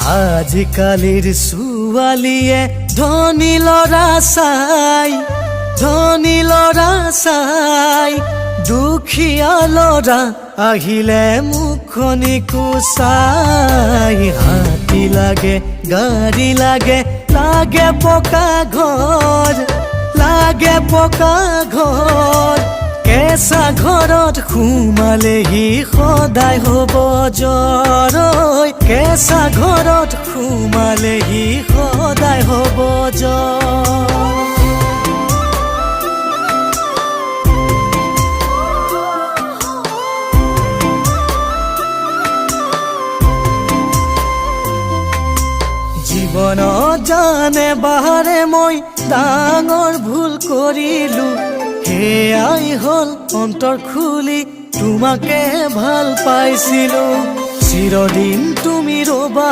আজিকালিৰ ছোৱালীয়ে ধনী ল'ৰা চাই দুখীয়া ল'ৰা আহিলে মুখনি কুচাই হাতী লাগে গাড়ী লাগে পকা ঘৰ কেঁচা ঘৰত সোমালেহি সদায় হ'ব জ্বৰ কেঁচা ঘৰত সোমালেহি সদায় হ'ব জ্বৰ জীৱনত জানে বাৰে মই ডাঙৰ ভুল কৰিলো সেয়াই হ'ল অন্তৰ খুলি তোমাকে ভাল পাইছিলো চিৰদিন তুমি ৰবা